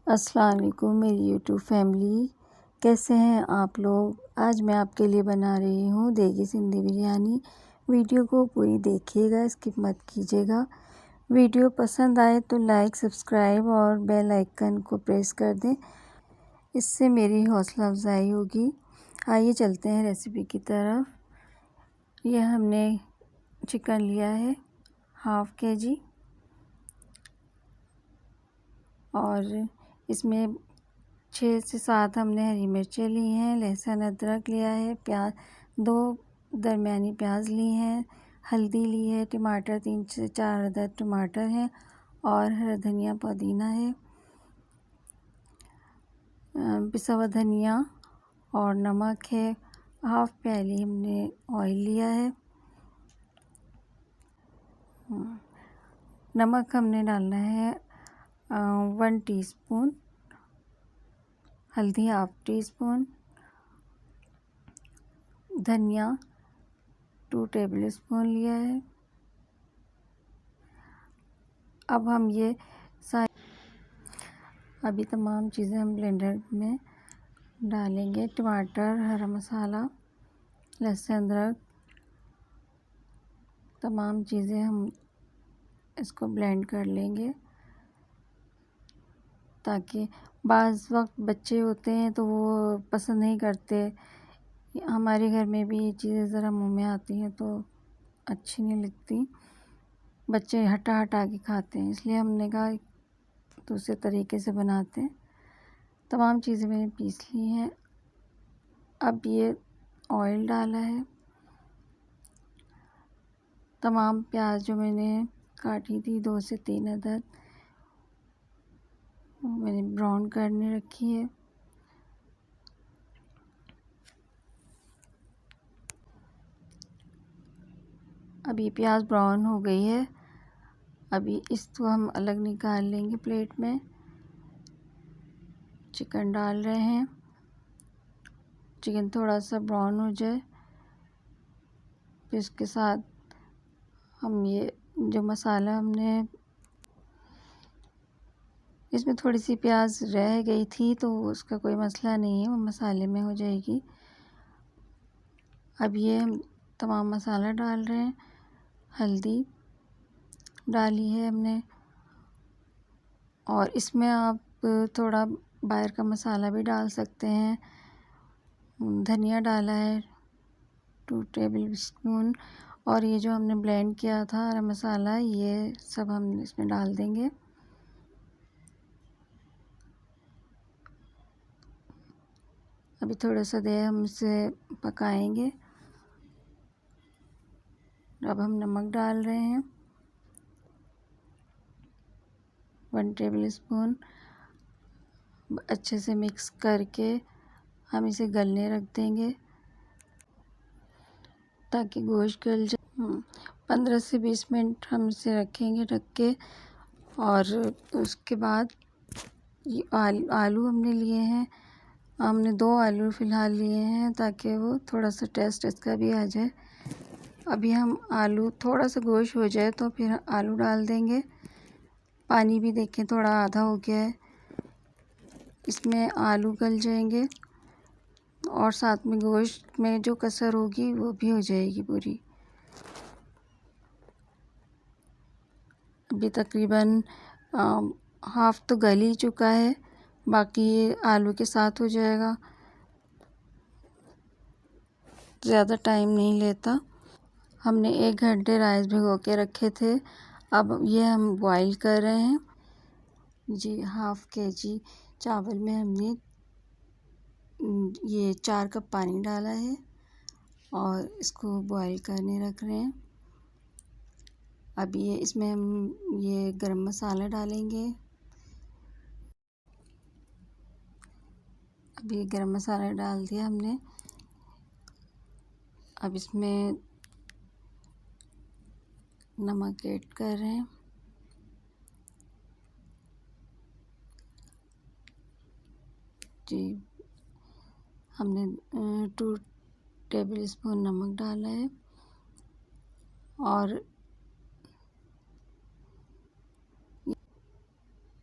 अस्सलाम वालेकुम मेरी यूट्यूब फैमिली, कैसे हैं आप लोग। आज मैं आपके लिए बना रही हूँ देगी सिंधी बिरयानी। वीडियो को पूरी देखिएगा, स्किप मत कीजिएगा। वीडियो पसंद आए तो लाइक, सब्सक्राइब और बेल आइकन को प्रेस कर दें, इससे मेरी हौसला अफजाई होगी। आइए चलते हैं रेसिपी की तरफ। यह हमने चिकन लिया है हाफ़ kg और इसमें 6 से 7 हमने हरी मिर्चें ली हैं, लहसुन अदरक लिया है, प्याज 2 दरमियानी प्याज ली हैं, हल्दी ली है, टमाटर 3 से 4 अदद टमाटर हैं और हरा धनिया पुदीना है, पिसा हुआ धनिया और नमक है। हाफ़ प्याली हमने ऑयल लिया है। नमक हमने डालना है 1 टीस्पून, हल्दी हाफ़ टीस्पून, धनिया 2 टेबल स्पून लिया है। अब हम ये अभी तमाम चीज़ें हम ब्लेंडर में डालेंगे। टमाटर, हरा मसाला, लहसुन अदरक, तमाम चीज़ें हम इसको ब्लेंड कर लेंगे, ताकि बाज़ वक्त बच्चे होते हैं तो वो पसंद नहीं करते। हमारे घर में भी ये चीज़ें ज़रा मुंह में आती हैं तो अच्छी नहीं लगती, बच्चे हटा हटा के खाते हैं, इसलिए हमने कहा दूसरे तरीके से बनाते हैं। तमाम चीज़ें मैंने पीस ली हैं। अब ये ऑयल डाला है। तमाम प्याज जो मैंने काटी थी 2 से 3 अदद, मैंने ब्राउन करने रखी है। अब ये प्याज ब्राउन हो गई है। अभी इसको हम अलग निकाल लेंगे प्लेट में। चिकन डाल रहे हैं। चिकन थोड़ा सा ब्राउन हो जाए, फिर इसके साथ हम ये जो मसाला हमने, इसमें थोड़ी सी प्याज रह गई थी तो उसका कोई मसला नहीं है, वो मसाले में हो जाएगी। अब ये हम तमाम मसाला डाल रहे हैं। हल्दी डाली है हमने और इसमें आप थोड़ा बाहर का मसाला भी डाल सकते हैं। धनिया डाला है 2 टेबल स्पून और ये जो हमने ब्लेंड किया था हरा मसाला, ये सब हम इसमें डाल देंगे। अभी थोड़ा सा देर हम इसे पकाएंगे। अब हम नमक डाल रहे हैं 1 टेबल स्पून। अच्छे से मिक्स करके हम इसे गलने रख देंगे ताकि गोश्त गल जाए। 15 से 20 मिनट हम इसे रखेंगे ढक के। और उसके बाद ये आलू हमने लिए हैं। हमने 2 आलू फ़िलहाल लिए हैं ताकि वो थोड़ा सा टेस्ट इसका भी आ जाए। अभी हम आलू थोड़ा सा गोश्त हो जाए तो फिर आलू डाल देंगे। पानी भी देखें थोड़ा आधा हो गया है, इसमें आलू गल जाएंगे और साथ में गोश्त में जो कसर होगी वो भी हो जाएगी पूरी। अभी तकरीबन हाफ़ तो गल ही चुका है, बाकी ये आलू के साथ हो जाएगा, ज़्यादा टाइम नहीं लेता। हमने 1 घंटे राइस भिगो के रखे थे। अब ये हम बॉईल कर रहे हैं जी। हाफ़ kg चावल में हमने ये 4 कप पानी डाला है और इसको बॉईल करने रख रहे हैं। अब ये इसमें हम ये गरम मसाला डालेंगे। अब ये गरम मसाला डाल दिया हमने। अब इसमें नमक ऐड कर रहे हैं। जी, हमने 2 टेबल स्पून नमक डाला है और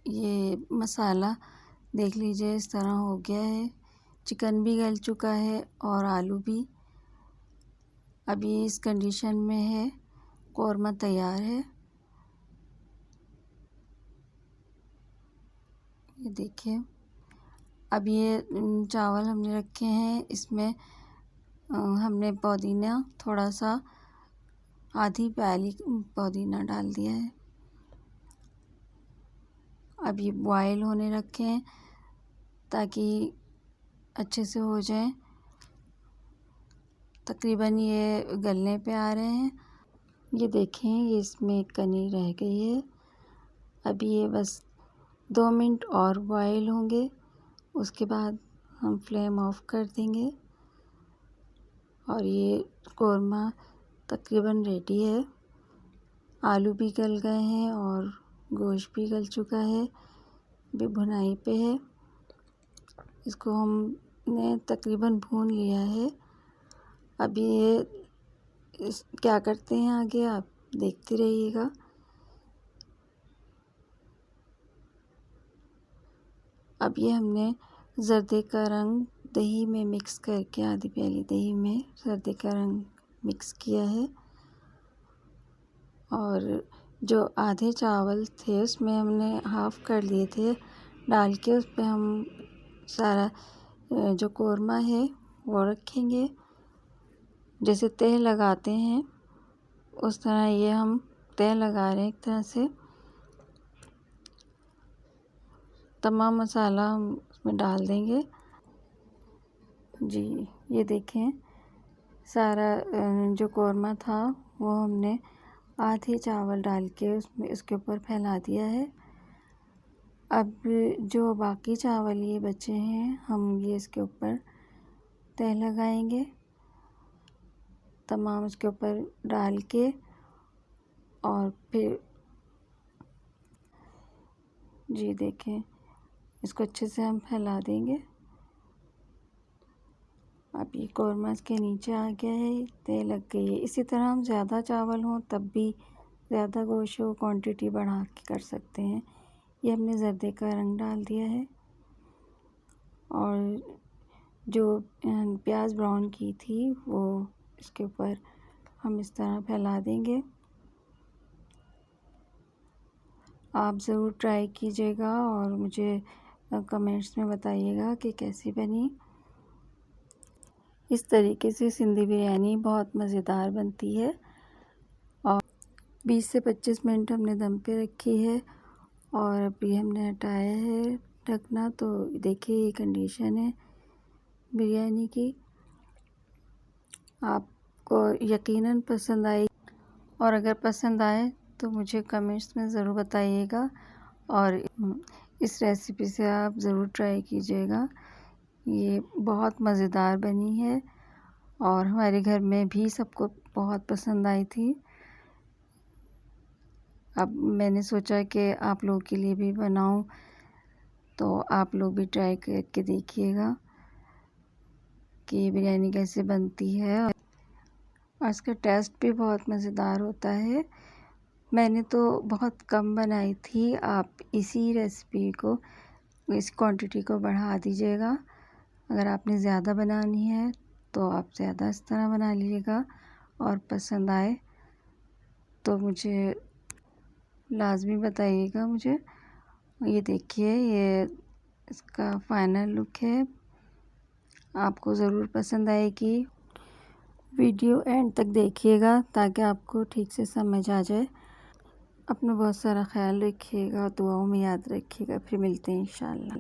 ये मसाला देख लीजिए इस तरह हो गया है। चिकन भी गल चुका है और आलू भी। अभी इस कंडीशन में है, कौरमा तैयार है। ये देखिए, अब ये चावल हमने रखे हैं, इसमें हमने पुदीना थोड़ा सा, आधी प्याली पुदीना डाल दिया है। अब ये बॉयल होने रखे हैं ताकि अच्छे से हो जाए। तकरीबन ये गलने पे आ रहे हैं। ये देखें, ये इसमें एक कनी रह गई है। अभी ये बस 2 मिनट और बॉयल होंगे, उसके बाद हम फ्लेम ऑफ कर देंगे और ये कौरमा तकरीबन रेडी है। आलू भी गल गए हैं और गोश्त भी गल चुका है, भी भुनाई पे है। इसको हमने तकरीबन भून लिया है। अभी ये क्या करते हैं आगे, आप देखते रहिएगा। अब ये हमने ज़र्दे का रंग दही में मिक्स करके, आधी प्याली दही में ज़र्दे का रंग मिक्स किया है। और जो आधे चावल थे उसमें हमने हाफ़ कर लिए थे डाल के, उस पर हम सारा जो कौरमा है वो रखेंगे। जैसे तह लगाते हैं उस तरह ये हम तह लगा रहे हैं एक तरह से। तमाम मसाला हम उसमें डाल देंगे। जी, ये देखें, सारा जो कौरमा था वो हमने आधे चावल डाल के उसमें इसके ऊपर फैला दिया है। अब जो बाकी चावल ये बचे हैं, हम ये इसके ऊपर तह लगाएंगे, तमाम इसके ऊपर डाल के, और फिर जी देखें, इसको अच्छे से हम फैला देंगे। अब ये कौरमा इसके नीचे आ गया है, तह लग गई है। इसी तरह हम ज़्यादा चावल हों तब भी, ज़्यादा गोश्त हो, क्वांटिटी बढ़ा के कर सकते हैं। ये हमने ज़र्दे का रंग डाल दिया है और जो प्याज ब्राउन की थी वो इसके ऊपर हम इस तरह फैला देंगे। आप ज़रूर ट्राई कीजिएगा और मुझे कमेंट्स में बताइएगा कि कैसी बनी। इस तरीके से सिंधी बिरयानी बहुत मज़ेदार बनती है। और 20 से 25 मिनट हमने दम पे रखी है और अभी हमने हटाया है ढकना। तो देखिए ये कंडीशन है बिरयानी की। आपको यकीनन पसंद आई, और अगर पसंद आए तो मुझे कमेंट्स में ज़रूर बताइएगा और इस रेसिपी से आप ज़रूर ट्राई कीजिएगा। ये बहुत मज़ेदार बनी है और हमारे घर में भी सबको बहुत पसंद आई थी। अब मैंने सोचा कि आप लोगों के लिए भी बनाऊं, तो आप लोग भी ट्राई करके देखिएगा कि बिरयानी कैसे बनती है। और इसका टेस्ट भी बहुत मज़ेदार होता है। मैंने तो बहुत कम बनाई थी, आप इसी रेसिपी को, इस क्वांटिटी को बढ़ा दीजिएगा। अगर आपने ज़्यादा बनानी है तो आप ज़्यादा इस तरह बना लीजिएगा, और पसंद आए तो मुझे लाज़मी बताइएगा मुझे। ये देखिए, ये इसका फाइनल लुक है। आपको ज़रूर पसंद आएगी। वीडियो एंड तक देखिएगा ताकि आपको ठीक से समझ आ जाए। अपना बहुत सारा ख्याल रखिएगा, दुआओं में याद रखिएगा। फिर मिलते हैं इंशाअल्लाह।